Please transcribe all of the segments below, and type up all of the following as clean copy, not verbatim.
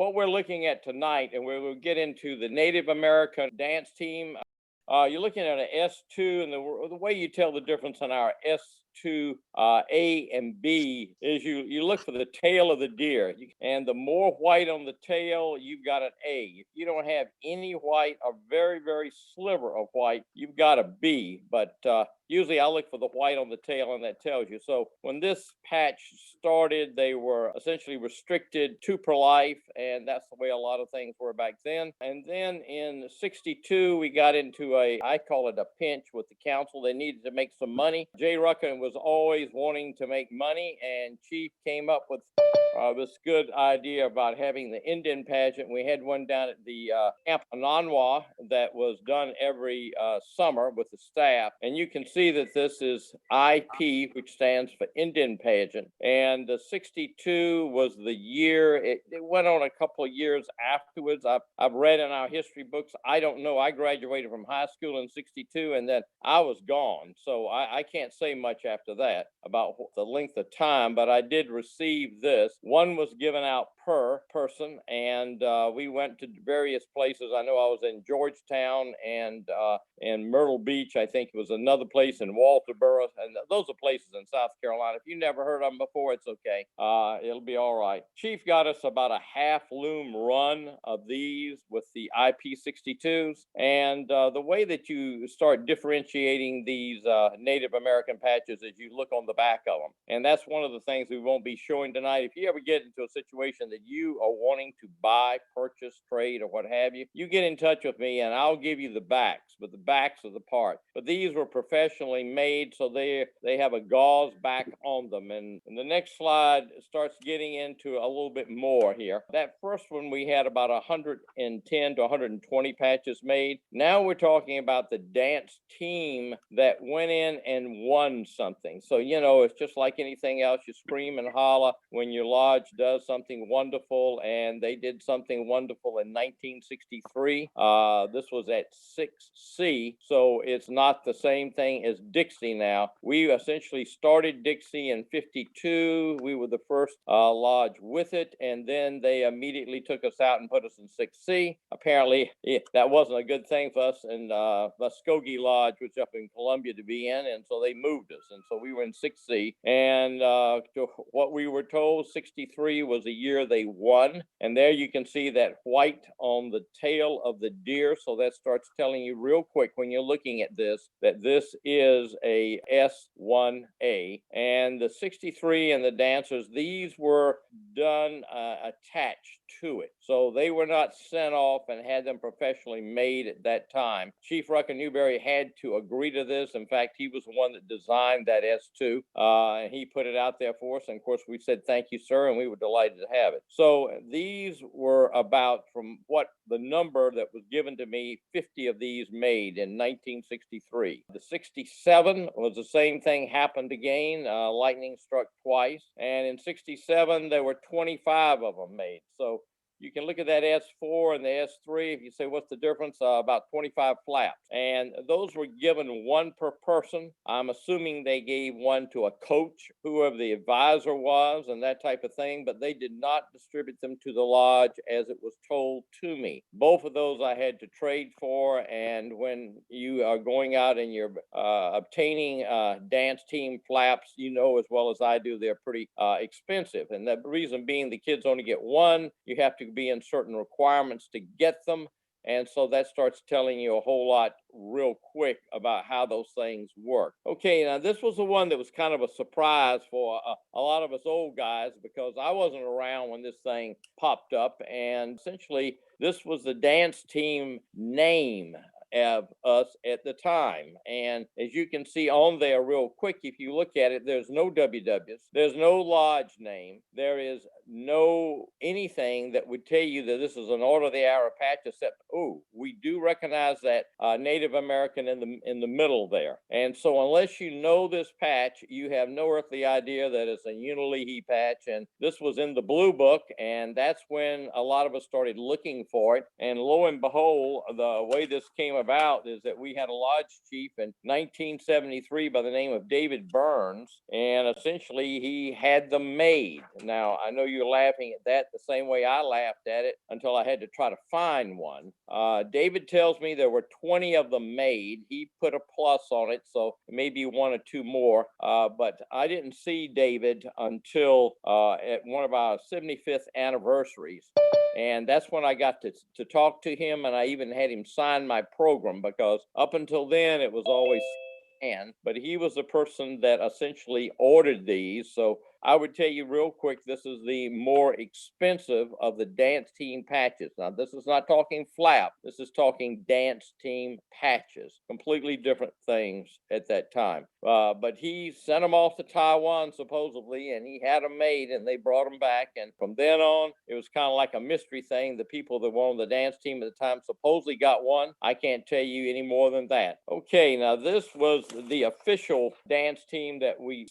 what we're looking at tonight, and we'll get into the Native American dance team. You're looking at an S2, and the way you tell the difference in our S2 A and B is you look for the tail of the deer, and the more white on the tail, you've got an A. If you don't have any white or very, very sliver of white, you've got a B. But usually I look for the white on the tail, and that tells you. So when this patch started, they were essentially restricted 2 per life, and that's the way a lot of things were back then. And then in 62, we got into I call it a pinch with the council. They needed to make some money. Jay Ruckin was always wanting to make money, and Chief came up with this good idea about having the Indian pageant. We had one down at the Camp Ananwa that was done every summer with the staff. And you can see that this is IP, which stands for Indian pageant. And the 62 was the year. It went on a couple of years afterwards. I've read in our history books. I don't know. I graduated from high school in 62, and then I was gone. So I can't say much after that about the length of time, but I did receive this. One was given out per person, and we went to various places. I know I was in Georgetown and in Myrtle Beach. I think it was another place in Walterboro, and those are places in South Carolina. If you never heard of them before, it's okay. It'll be all right. Chief got us about a half loom run of these with the IP62s, and the way that you start differentiating these Native American patches is you look on the back of them, and that's one of the things we won't be showing tonight. If you ever get into a situation that you are wanting to buy, purchase, trade, or what have you, you get in touch with me and I'll give you the backs, but the backs of the part. But these were professionally made, so they have a gauze back on them. And the next slide starts getting into a little bit more here. That first one, we had about 110 to 120 patches made. Now we're talking about the dance team that went in and won something. So, it's just like anything else. You scream and holler when your lodge does something wonderful, and they did something wonderful in 1963. This was at 6C, so it's not the same thing as Dixie now. We essentially started Dixie in 52. We were the first lodge with it, and then they immediately took us out and put us in 6C. Apparently, that wasn't a good thing for us, and Muskogee Lodge was up in Columbia to be in, and so they moved us, and so we were in 6C. And to what we were told, 63 was a year they won, and there you can see that white on the tail of the deer. So that starts telling you real quick when you're looking at this that this is a S1A. And the 63 and the dancers, these were done attached to it. So they were not sent off and had them professionally made at that time. Chief Ruckin Newberry had to agree to this. In fact, he was the one that designed that S2, and he put it out there for us. And of course, we said, thank you, sir, and we were delighted to have it. So these were about, from what the number that was given to me, 50 of these made in 1963. The 67 was the same thing happened again. Lightning struck twice. And in 67, there were 25 of them made. So you can look at that S4 and the S3. If you say, what's the difference? About 25 flaps. And those were given one per person. I'm assuming they gave one to a coach, whoever the advisor was, and that type of thing. But they did not distribute them to the lodge as it was told to me. Both of those I had to trade for. And when you are going out and you're obtaining dance team flaps, you know as well as I do, they're pretty expensive. And the reason being, the kids only get one. You have to be in certain requirements to get them. And so that starts telling you a whole lot real quick about how those things work. Okay, now this was the one that was kind of a surprise for a lot of us old guys, because I wasn't around when this thing popped up. And essentially, this was the dance team name of us at the time. And as you can see on there real quick, if you look at it, there's no WWs, there's no lodge name, there is no anything that would tell you that this is an order of the hour patch, except, oh, we do recognize that Native American in the middle there. And so unless you know this patch, you have no earthly idea that it's a Unali'yi patch. And this was in the blue book, and that's when a lot of us started looking for it. And lo and behold, the way this came about is that we had a lodge chief in 1973 by the name of David Burns, and essentially he had them made. Now, I know you're laughing at that the same way I laughed at it until I had to try to find one. David tells me there were 20 of them made. He put a plus on it, so maybe one or two more. But I didn't see David until at one of our 75th anniversaries. And that's when I got to talk to him, and I even had him sign my program, because up until then it was always but he was the person that essentially ordered these. So I would tell you real quick, this is the more expensive of the dance team patches. Now, this is not talking flap. This is talking dance team patches. Completely different things at that time. But he sent them off to Taiwan, supposedly, and he had them made, and they brought them back. And from then on, it was kind of like a mystery thing. The people that were on the dance team at the time supposedly got one. I can't tell you any more than that. Okay, now this was the official dance team that we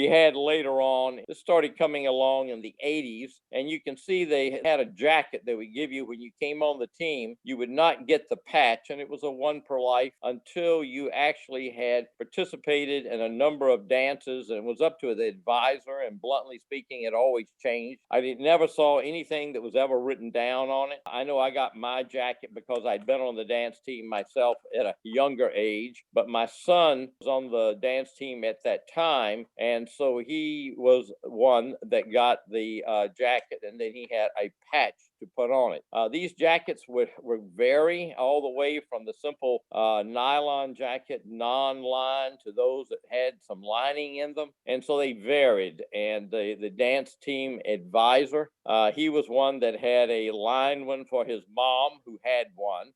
had later on. This started coming along in the 80s, and you can see they had a jacket that would give you when you came on the team. You would not get the patch, and it was a one per life until you actually had participated in a number of dances, and it was up to the advisor, and bluntly speaking, it always changed. I never saw anything that was ever written down on it. I know I got my jacket because I'd been on the dance team myself at a younger age, but my son was on the dance team at that time, and so he was one that got the jacket, and then he had a patch to put on it. These jackets would vary all the way from the simple nylon jacket, non-line, to those that had some lining in them, and so they varied. And the dance team advisor, he was one that had a lined one for his mom, who had one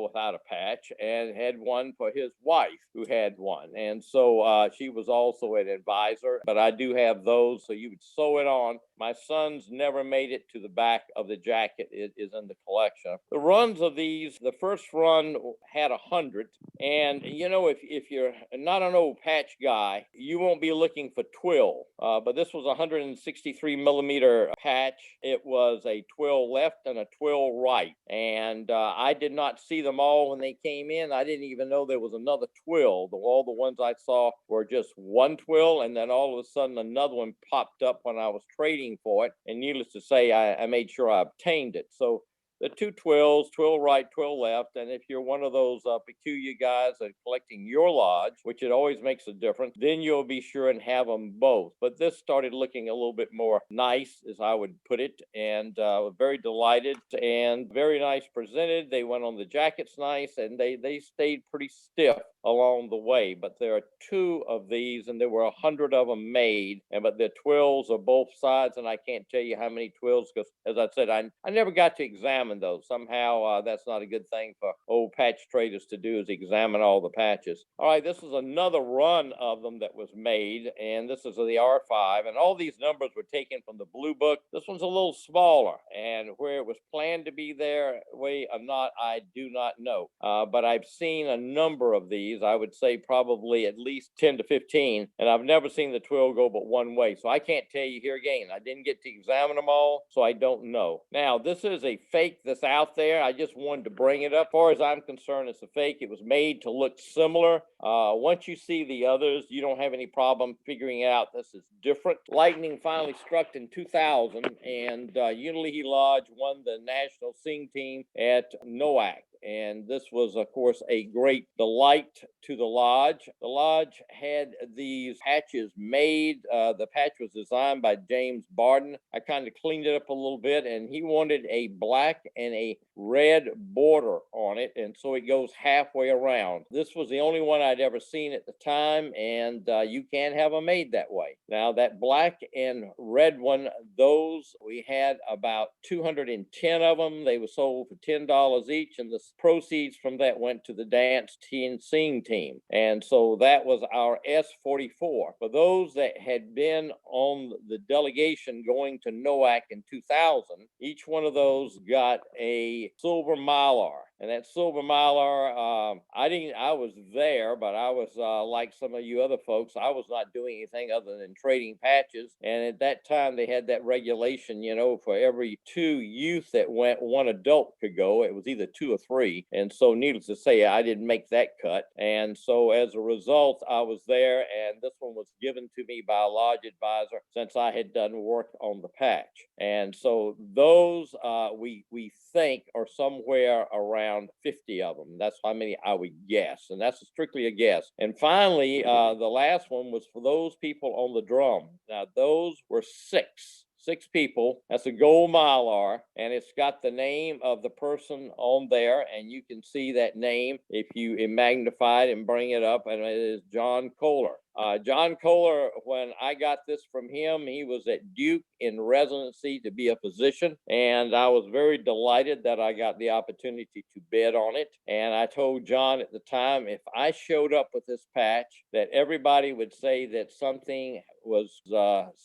without a patch, and had one for his wife, who had one. And so she was also an advisor, but I do have those, so you would sew it on. My son's never made it to the back of the jacket. It is in the collection. The runs of these, the first run had 100. And, you know, if you're not an old patch guy, you won't be looking for twill. But this was a 163 millimeter patch. It was a twill left and a twill right. And I did not see them all when they came in. I didn't even know there was another twill. All the ones I saw were just one twill, and then all of a sudden another one popped up when I was trading for it. And needless to say, I made sure I obtained it. So the two twills, twill right, twill left. And if you're one of those peculiar guys that are collecting your lodge, which it always makes a difference, then you'll be sure and have them both. But this started looking a little bit more nice, as I would put it, and very delighted and very nice presented. They went on the jackets nice, and they stayed pretty stiff along the way. But there are two of these, and there were 100 of them made, but the twills are both sides, and I can't tell you how many twills, because as I said, I never got to examine those. Somehow that's not a good thing for old patch traders to do, is examine all the patches. All right, this is another run of them that was made, and this is the R5, and all these numbers were taken from the blue book. This one's a little smaller, and where it was planned to be there way or not, I do not know. But I've seen a number of these. I would say probably at least 10 to 15, and I've never seen the twill go but one way. So I can't tell you here again. I didn't get to examine them all, so I don't know. Now, this is a fake that's out there. I just wanted to bring it up. As far as I'm concerned, it's a fake. It was made to look similar. Once you see the others, you don't have any problem figuring out this is different. Lightning finally struck in 2000, and Unali'yi Lodge won the national sing team at NOAC. And this was, of course, a great delight to the lodge. The lodge had these patches made. The patch was designed by James Barden. I kind of cleaned it up a little bit, and he wanted a black and a red border on it, and so it goes halfway around. This was the only one I'd ever seen at the time, and you can have them made that way. Now, that black and red one, those, we had about 210 of them. They were sold for $10 each, and the proceeds from that went to the dance team sing team. And so that was our S44. For those that had been on the delegation going to NOAC in 2000, each one of those got a silver mylar. And that silver Mylar, I was there, but I was like some of you other folks, I was not doing anything other than trading patches. And at that time, they had that regulation, for every 2 youth that went, one adult could go. It was either 2 or 3. And so, needless to say, I didn't make that cut. And so, as a result, I was there, and this one was given to me by a lodge advisor since I had done work on the patch. And so, those we think are somewhere around 50 of them. That's how many I would guess, and that's strictly a guess. And finally, the last one was for those people on the drum. Now, those were six people. That's a gold Mylar, and it's got the name of the person on there, and you can see that name if you magnify it and bring it up, and it is John Kohler. John Kohler, when I got this from him, he was at Duke in residency to be a physician, and I was very delighted that I got the opportunity to bid on it. And I told John at the time, if I showed up with this patch, that everybody would say that something was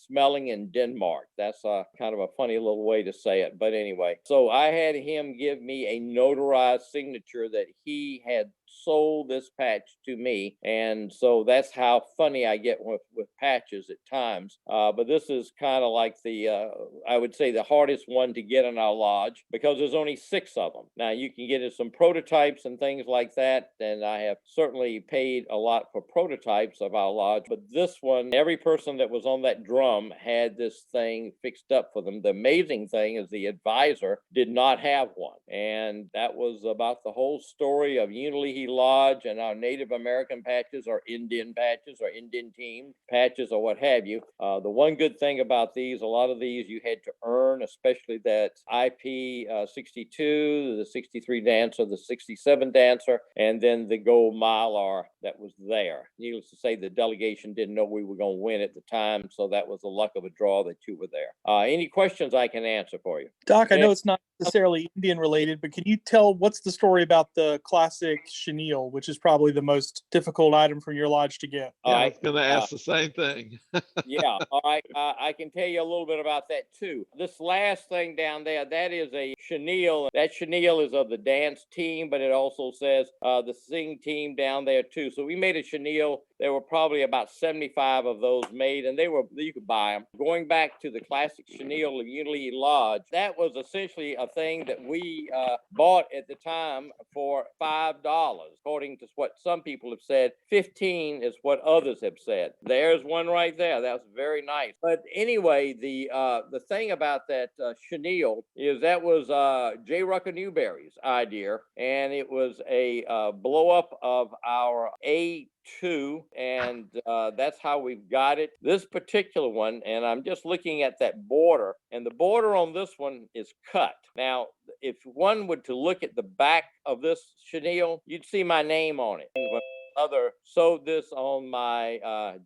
smelling in Denmark. That's kind of a funny little way to say it. But anyway, so I had him give me a notarized signature that he had sold this patch to me. And so that's how funny I get with patches at times. But this is kind of like I would say the hardest one to get in our lodge, because there's only 6 of them. Now you can get in some prototypes and things like that. And I have certainly paid a lot for prototypes of our lodge, but this one, every person that was on that drum had this thing fixed up for them. The amazing thing is the advisor did not have one. And that was about the whole story of Unali'yi Lodge and our Native American patches, or Indian patches, or Indian team patches, or what have you. The one good thing about these, a lot of these you had to earn, especially that IP 62, the 63 dancer, the 67 dancer, and then the gold Mylar that was there. Needless to say, the delegation didn't know we were going to win at the time, so that was the luck of a draw that you were there. Any questions I can answer for you? Doc, I know it's not necessarily Indian related, but can you tell what's the story about the classic chenille, which is probably the most difficult item from your lodge to get? Yeah, I was going to ask the same thing. Yeah, all right. I can tell you a little bit about that too. This last thing down there, that is a chenille. That chenille is of the dance team, but it also says the sing team down there too. So we made a chenille. There were probably about 75 of those made, and you could buy them. Going back to the classic chenille of Unali'yi Lodge, that was essentially a thing that we bought at the time for $5, according to what some people have said. 15 is what others have said. There's one right there. That was very nice. But anyway, the thing about that chenille is that was J. Rucker Newberry's idea, and it was a blow up of our A2, and that's how we've got it. This particular one, and I'm just looking at that border, and the border on this one is cut. Now, if one were to look at the back of this chenille, you'd see my name on it. When mother sewed this on my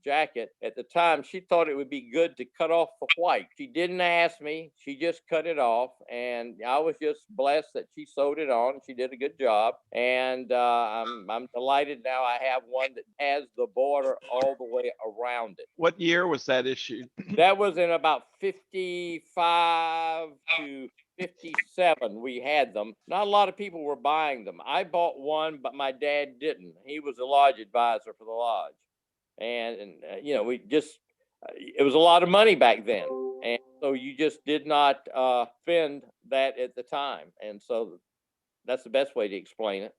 jacket at the time, she thought it would be good to cut off the white. She didn't ask me. She just cut it off, and I was just blessed that she sewed it on. She did a good job, and I'm delighted now I have one that has the border all the way around it. What year was that issued? That was in about 55 to 57. We had them. Not a lot of people were buying them. I bought one, but my dad didn't. He was a lodge advisor for the lodge, and we just it was a lot of money back then, and so you just did not spend that at the time, and so that's the best way to explain it.